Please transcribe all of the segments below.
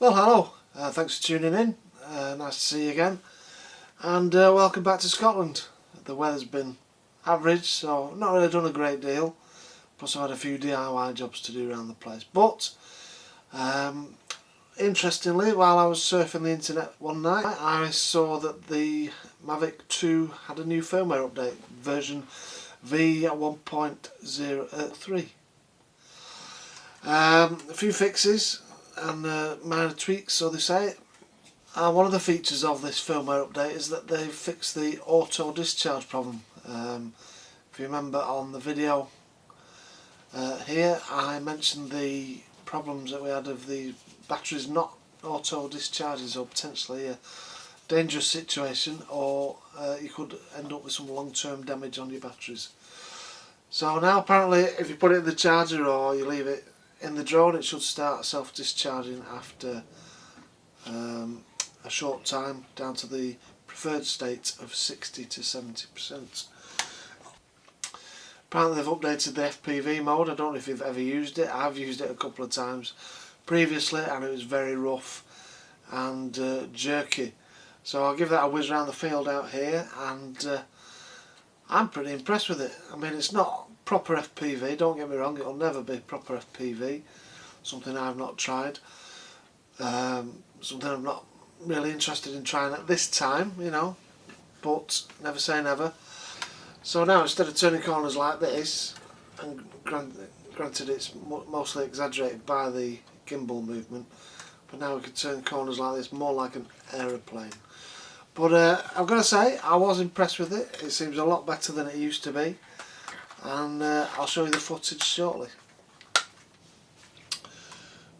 Well, hello, thanks for tuning in, nice to see you again, and welcome back to Scotland. The weather's been average, so not really done a great deal, plus I've had a few DIY jobs to do around the place, but interestingly, while I was surfing the internet one night, I saw that the Mavic 2 had a new firmware update, version V1.03. A few fixes and minor tweaks, so they say. One of the features of this firmware update is that they've fixed the auto discharge problem. If you remember on the video here, I mentioned the problems that we had of the batteries not auto discharging, so potentially a dangerous situation, or you could end up with some long-term damage on your batteries. So now apparently if you put it in the charger or you leave it in the drone, it should start self-discharging after a short time, down to the preferred state of 60 to 70%. Apparently they've updated the FPV mode. I don't know if you've ever used it. I've used it a couple of times previously and it was very rough and jerky. So I'll give that a whiz around the field out here, and I'm pretty impressed with it. I mean, it's not proper FPV, don't get me wrong, it'll never be proper FPV, something I've not tried, something I'm not really interested in trying at this time, you know, but never say never. So now instead of turning corners like this, and granted it's mostly exaggerated by the gimbal movement, but now we can turn corners like this more like an aeroplane. But I've got to say, I was impressed with it. It seems a lot better than it used to be, and I'll show you the footage shortly.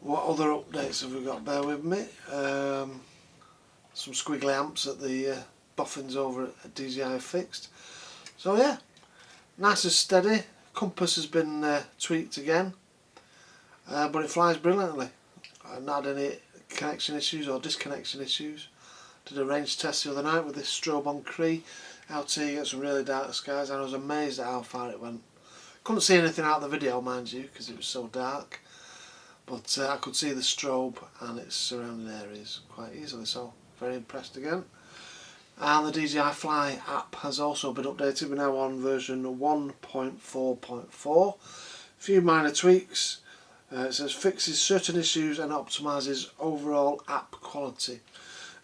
What other updates have we got? Bear with me. Some squiggly amps at the boffins over at DJI fixed. So yeah, nice and steady. Compass has been tweaked again, but it flies brilliantly. I've not had any connection issues or disconnection issues. Did a range test the other night with this strobe on Cree out here, get some really dark skies, and I was amazed at how far it went. Couldn't see anything out of the video, mind you, because it was so dark, but I could see the strobe and its surrounding areas quite easily, so very impressed again. And the DJI FLY app has also been updated. We're now on version 1.4.4. A few minor tweaks. It says fixes certain issues and optimises overall app quality.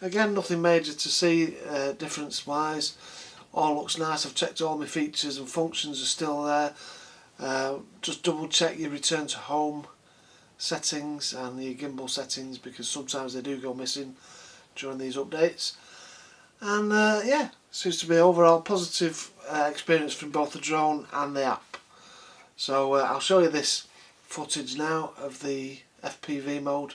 Again, nothing major to see difference wise. All looks nice. I've checked all my features and functions are still there. Just double check your return to home settings and your gimbal settings, because sometimes they do go missing during these updates. And yeah, seems to be overall positive experience from both the drone and the app. So I'll show you this footage now of the FPV mode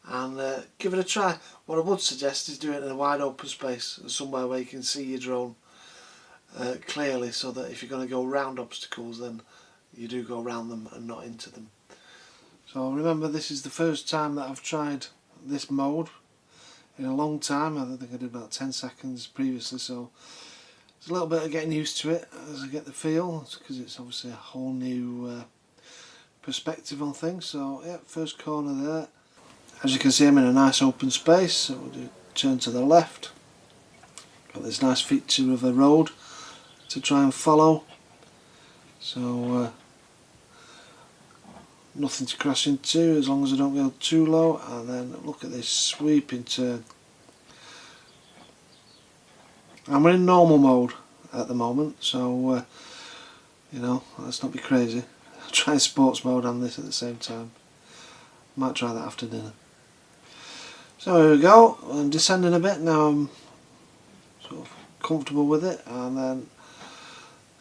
and give it a try. What I would suggest is do it in a wide open space, somewhere where you can see your drone clearly, so that if you're going to go round obstacles, then you do go round them and not into them. So remember, this is the first time that I've tried this mode in a long time. I think I did about 10 seconds previously, so it's a little bit of getting used to it as I get the feel, because it's obviously a whole new perspective on things. So yeah, first corner there. As you can see, I'm in a nice open space, so we'll do turn to the left. Got this nice feature of a road to try and follow, so nothing to crash into as long as I don't go too low. And then look at this sweeping turn. And we're in normal mode at the moment, so you know, let's not be crazy. I'll try sports mode on this at the same time. Might try that after dinner. So here we go, I'm descending a bit now. I'm sort of comfortable with it, and then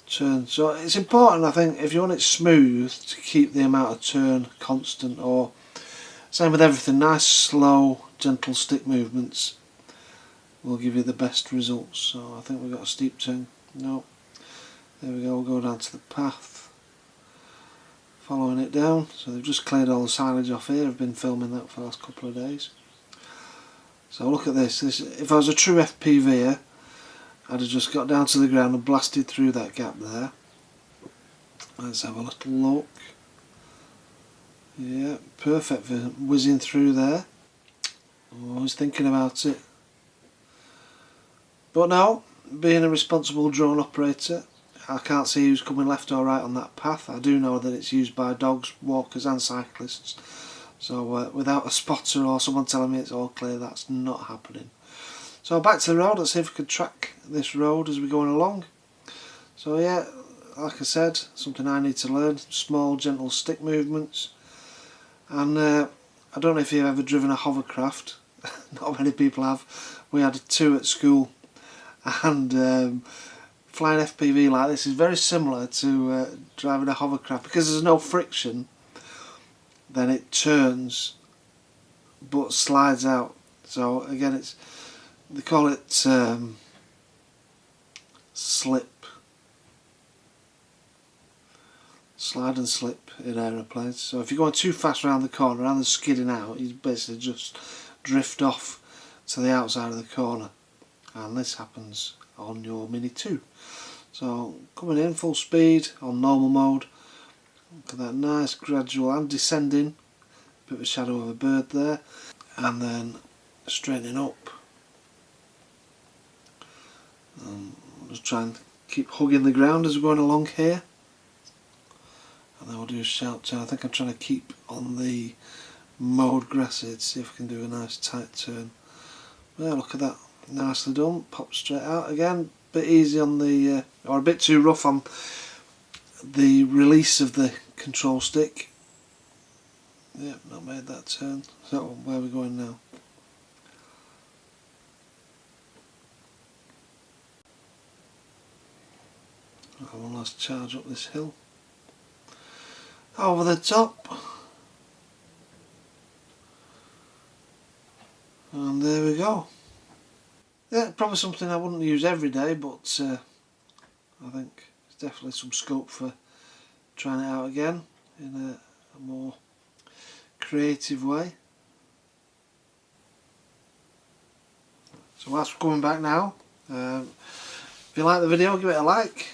turn. So it's important, I think, if you want it smooth, to keep the amount of turn constant, or same with everything, nice slow gentle stick movements will give you the best results. So I think we've got a steep turn. No, there we go, we'll go down to the path, following it down. So they've just cleared all the silage off here. I've been filming that for the last couple of days. So look at this. If I was a true FPVer, I'd have just got down to the ground and blasted through that gap there. Let's have a little look. Yeah, perfect for whizzing through there. I was thinking about it. But now, being a responsible drone operator, I can't see who's coming left or right on that path. I do know that it's used by dogs, walkers and cyclists. So without a spotter or someone telling me it's all clear, that's not happening. So back to the road. Let's see if we can track this road as we're going along. So yeah, like I said, something I need to learn. Small, gentle stick movements. And I don't know if you've ever driven a hovercraft. Not many people have. We had 2 at school. And flying FPV like this is very similar to driving a hovercraft, because there's no friction. Then it turns but slides out. So again, they call it slip, slide and slip in aeroplanes. So if you're going too fast around the corner and they're skidding out, you basically just drift off to the outside of the corner. And this happens on your Mini 2. So coming in full speed on normal mode. Look at that nice gradual and descending. Bit of a shadow of a bird there. And then straightening up. Just try and keep hugging the ground as we're going along here. And then we'll do a sharp turn. I think I'm trying to keep on the mode grassy to see if I can do a nice tight turn. Yeah, look at that. Nicely done. Pop straight out again. Bit easy on the, or a bit too rough on the release of the control stick. Yep, not made that turn. So where are we going now? One last charge up this hill. Over the top. And there we go. Yeah, probably something I wouldn't use every day, but I think there's definitely some scope for trying it out again in a more creative way. So whilst we're coming back now, if you like the video, give it a like,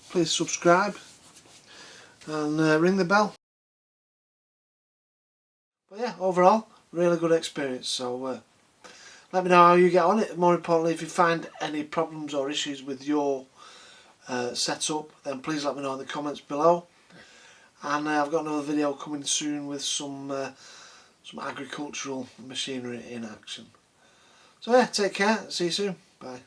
please subscribe and ring the bell. But yeah, overall, really good experience. So let me know how you get on it. More importantly, if you find any problems or issues with your setup, then please let me know in the comments below. And I've got another video coming soon with some agricultural machinery in action. So yeah, take care. See you soon. Bye.